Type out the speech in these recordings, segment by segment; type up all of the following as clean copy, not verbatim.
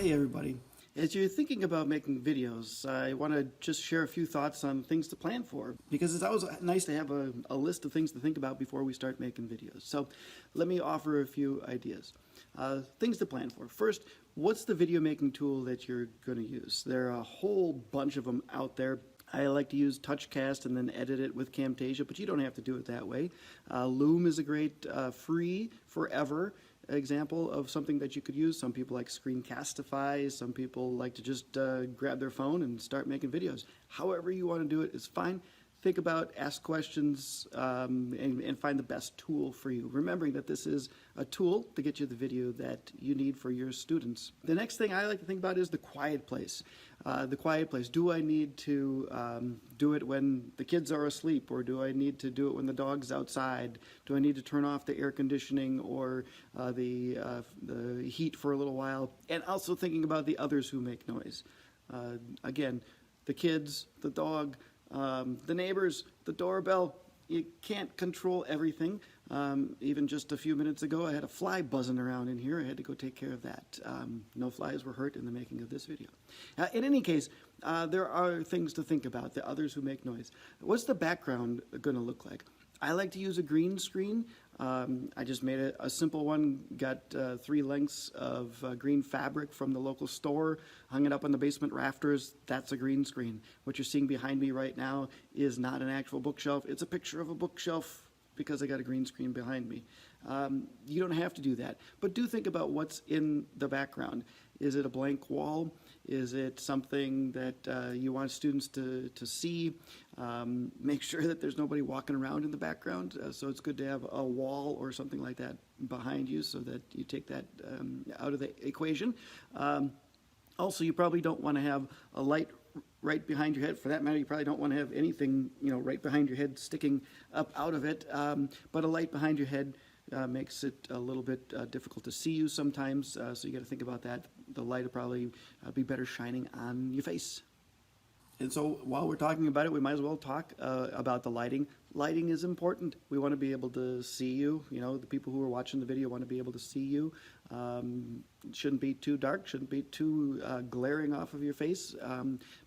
Hey everybody. As you're thinking about making videos, I want to just share a few thoughts on things to plan for, because it's always nice to have a list of things to think about before we start making videos. So let me offer a few ideas. Things to plan for. First, what's the video making tool that you're going to use? There are a whole bunch of them out there. I like to use TouchCast and then edit it with Camtasia, but you don't have to do it that way. Loom is a great free forever example of something that you could use. Some people like Screencastify, some people like to just grab their phone and start making videos. However you want to do it is fine. Think about, ask questions, and find the best tool for you, remembering that this is a tool to get you the video that you need for your students. The next thing I like to think about is the quiet place. The quiet place. Do I need to do it when the kids are asleep, or do I need to do it when the dog's outside? Do I need to turn off the air conditioning or the heat for a little while? And also thinking about the others who make noise. Again, the kids, the dog, the neighbors, the doorbell. You can't control everything. Even just a few minutes ago, I had a fly buzzing around in here. I had to go take care of that. No flies were hurt in the making of this video. In any case, there are things to think about, the others who make noise. What's the background going to look like? I like to use a green screen. I just made a simple one, got 3 lengths of green fabric from the local store, hung it up on the basement rafters. That's a green screen. What you're seeing behind me right now is not an actual bookshelf. It's a picture of a bookshelf because I got a green screen behind me. You don't have to do that, but do think about what's in the background. Is it a blank wall? Is it something that you want students to see? Make sure that there's nobody walking around in the background, so it's good to have a wall or something like that behind you so that you take that out of the equation. Also, you probably don't want to have a light right behind your head. For that matter, you probably don't want to have anything, right behind your head sticking up out of it, but a light behind your head makes it a little bit difficult to see you sometimes, so you got to think about that. The light will probably be better shining on your face. And so while we're talking about it, we might as well talk about the lighting. Lighting is important. We want to be able to see you. The people who are watching the video want to be able to see you. It shouldn't be too dark, shouldn't be too glaring off of your face,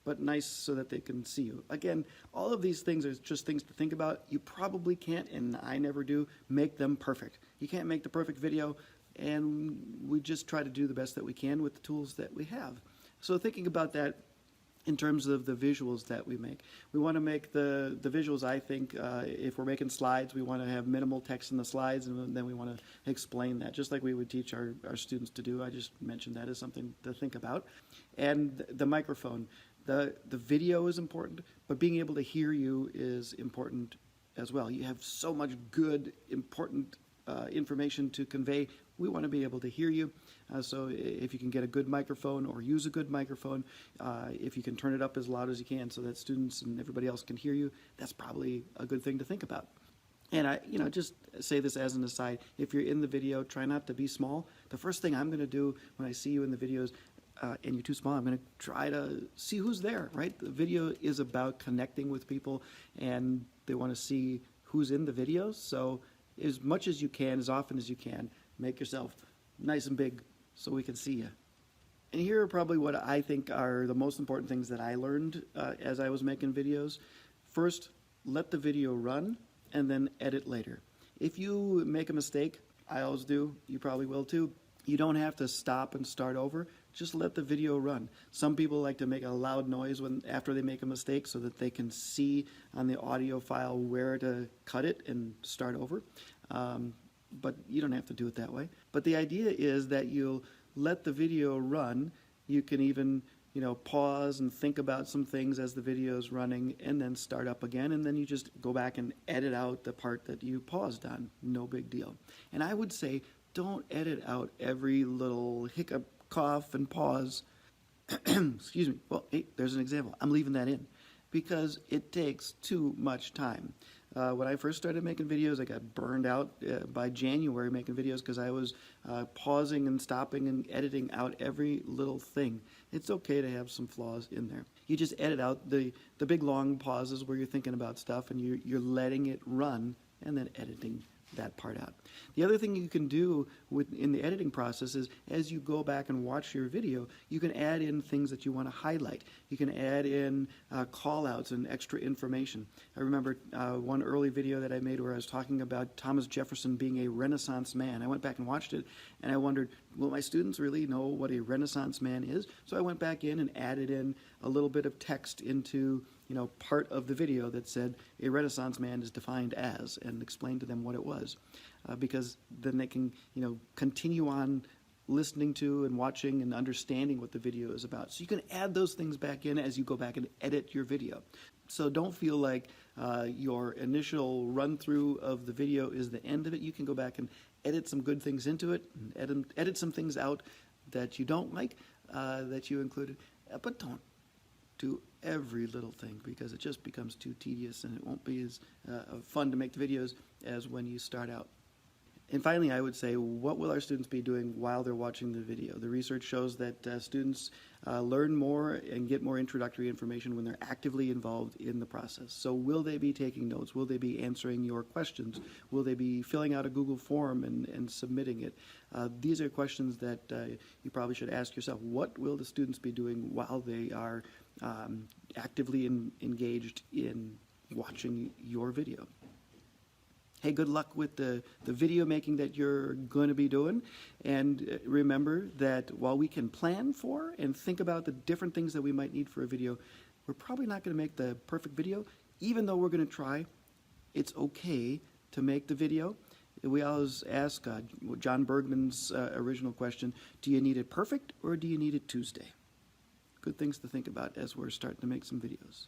but nice so that they can see you. Again, all of these things are just things to think about. You probably can't, and I never do, make them perfect. You can't make the perfect video, and we just try to do the best that we can with the tools that we have. So thinking about that, in terms of the visuals that we make. We want to make the visuals, I think, if we're making slides, we want to have minimal text in the slides, and then we want to explain that, just like we would teach our students to do. I just mentioned that as something to think about. And the microphone. The video is important, but being able to hear you is important as well. You have so much good, important information to convey. We want to be able to hear you. So if you can get a good microphone or use a good microphone, if you can turn it up as loud as you can so that students and everybody else can hear you, that's probably a good thing to think about. And I just say this as an aside, if you're in the video, try not to be small. The first thing I'm going to do when I see you in the videos, and you're too small, I'm going to try to see who's there, right? The video is about connecting with people, and they want to see who's in the videos. So as much as you can, as often as you can, make yourself nice and big so we can see you. And here are probably what I think are the most important things that I learned as I was making videos. First, let the video run and then edit later. If you make a mistake, I always do, you probably will too, you don't have to stop and start over. Just let the video run. Some people like to make a loud noise after they make a mistake so that they can see on the audio file where to cut it and start over. But you don't have to do it that way. But the idea is that you'll let the video run. You can even, pause and think about some things as the video is running, and then start up again, and then you just go back and edit out the part that you paused on. No big deal. And I would say, don't edit out every little hiccup, cough, and pause. Excuse me. Well, hey, there's an example. I'm leaving that in because it takes too much time. When I first started making videos, I got burned out by January making videos because I was pausing and stopping and editing out every little thing. It's okay to have some flaws in there. You just edit out the big long pauses where you're thinking about stuff and you're letting it run and then editing that part out. The other thing you can do in the editing process is, as you go back and watch your video, you can add in things that you want to highlight. You can add in call-outs and extra information. I remember one early video that I made where I was talking about Thomas Jefferson being a Renaissance man. I went back and watched it, and I wondered, will my students really know what a Renaissance man is? So I went back in and added in a little bit of text into part of the video that said a Renaissance man is defined as, and explained to them what it was, because then they can continue on listening to and watching and understanding what the video is about. So you can add those things back in as you go back and edit your video. So don't feel like your initial run through of the video is the end of it. You can go back and edit some good things into it, and edit some things out that you don't like that you included, but don't do every little thing, because it just becomes too tedious and it won't be as fun to make the videos as when you start out. And finally, I would say, what will our students be doing while they're watching the video? The research shows that students learn more and get more introductory information when they're actively involved in the process. So will they be taking notes? Will they be answering your questions? Will they be filling out a Google form and submitting it? These are questions that you probably should ask yourself. What will the students be doing while they are actively engaged in watching your video? Hey, good luck with the video making that you're going to be doing. And remember that while we can plan for and think about the different things that we might need for a video, we're probably not going to make the perfect video. Even though we're going to try, it's okay to make the video. We always ask John Bergman's original question, do you need it perfect or do you need it Tuesday? Good things to think about as we're starting to make some videos.